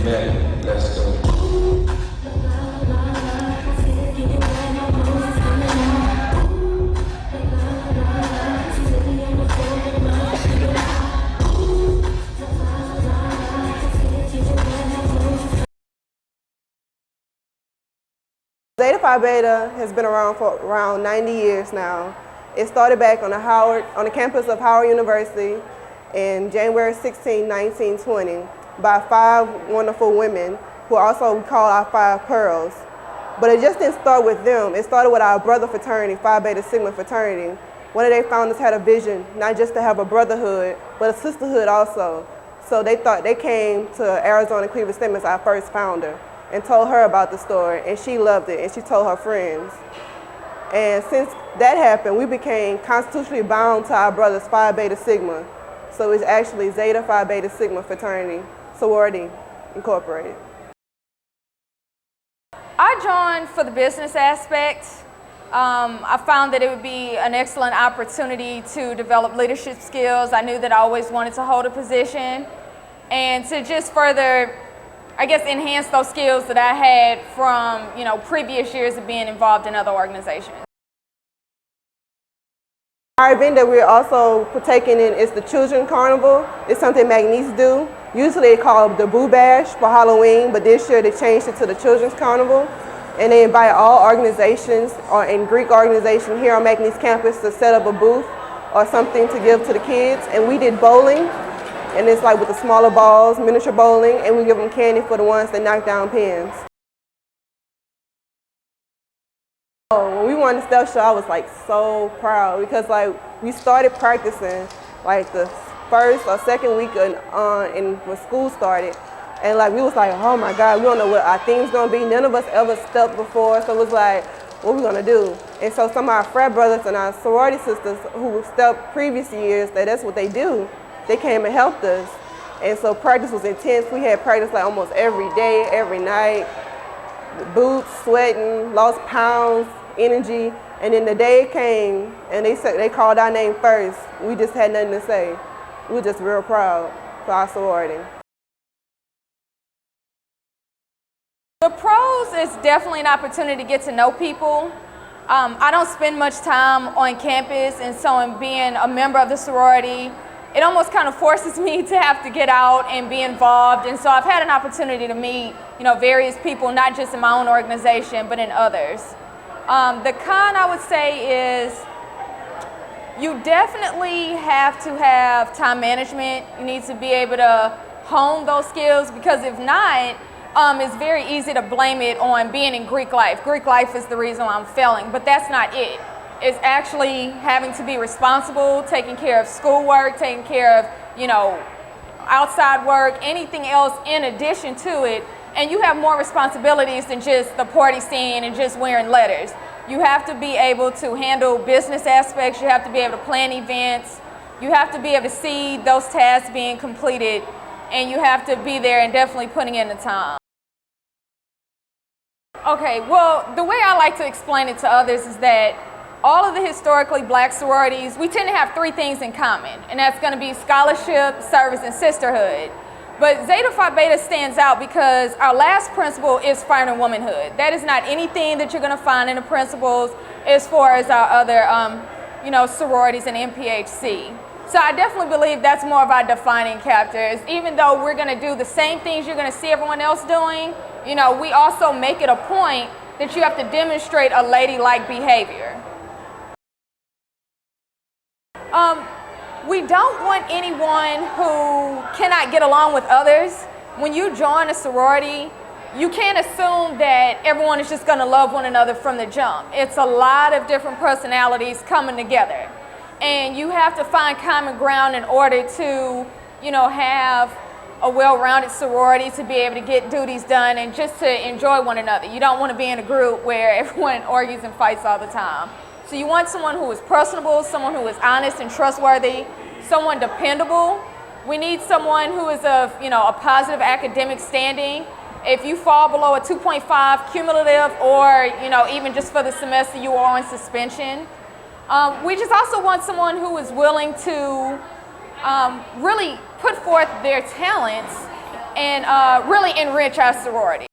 Ready, let's go. Zeta Phi Beta has been around for around 90 years now. It started back on the campus of Howard University in January 16, 1920 by 5 wonderful women who also we call our 5 pearls. But it just didn't start with them. It started with our brother fraternity, Phi Beta Sigma fraternity. One of their founders had a vision, not just to have a brotherhood, but a sisterhood also. So they came to Arizona Cleveland Stem as our first founder and told her about the story, and she loved it, and she told her friends. And since that happened, we became constitutionally bound to our brothers Phi Beta Sigma. So it's actually Zeta Phi Beta Sigma Fraternity Sorority Incorporated. I joined for the business aspect. I found that it would be an excellent opportunity to develop leadership skills. I knew that I always wanted to hold a position and to just further, I guess, enhance those skills that I had from, previous years of being involved in other organizations. Our event that we're also partaking in is the Children's Carnival. It's something McNeese do. Usually they call it the Boo Bash for Halloween, but this year they changed it to the Children's Carnival. And they invite all organizations and Greek organizations here on McNeese campus to set up a booth or something to give to the kids. And we did bowling, and it's like with the smaller balls, miniature bowling, and we give them candy for the ones that knock down pins. When we won the step show, I was like so proud because we started practicing like the first or second week when school started, and we was like, oh my God, we don't know what our theme's gonna be. None of us ever stepped before, so it was like, what we gonna do? And so some of our frat brothers and our sorority sisters who stepped previous years, that's what they do. They came and helped us, and so practice was intense. We had practice like almost every day, every night. Boots, sweating, lost pounds, energy, and then the day came and they called our name first. We just had nothing to say. We were just real proud for our sorority. The pros is definitely an opportunity to get to know people. I don't spend much time on campus, and so in being a member of the sorority, it almost kind of forces me to have to get out and be involved. And so I've had an opportunity to meet, various people, not just in my own organization, but in others. The con, I would say, is you definitely have to have time management. You need to be able to hone those skills, because if not, it's very easy to blame it on being in Greek life. Greek life is the reason why I'm failing, but that's not it. It's actually having to be responsible, taking care of schoolwork, taking care of, outside work, anything else in addition to it. And you have more responsibilities than just the party scene and just wearing letters. You have to be able to handle business aspects. You have to be able to plan events. You have to be able to see those tasks being completed. And you have to be there and definitely putting in the time. Okay, well, the way I like to explain it to others is that all of the historically black sororities, we tend to have 3 things in common, and that's going to be scholarship, service, and sisterhood. But Zeta Phi Beta stands out because our last principle is finding womanhood. That is not anything that you're going to find in the principles as far as our other, sororities and MPHC. So I definitely believe that's more of our defining characters. Even though we're going to do the same things you're going to see everyone else doing, we also make it a point that you have to demonstrate a ladylike behavior. We don't want anyone who cannot get along with others. When you join a sorority, you can't assume that everyone is just going to love one another from the jump. It's a lot of different personalities coming together. And you have to find common ground in order to, have a well-rounded sorority, to be able to get duties done and just to enjoy one another. You don't want to be in a group where everyone argues and fights all the time. So you want someone who is personable, someone who is honest and trustworthy, someone dependable. We need someone who is of, a positive academic standing. If you fall below a 2.5 cumulative or, even just for the semester you are on suspension. We just also want someone who is willing to really put forth their talents and really enrich our sorority.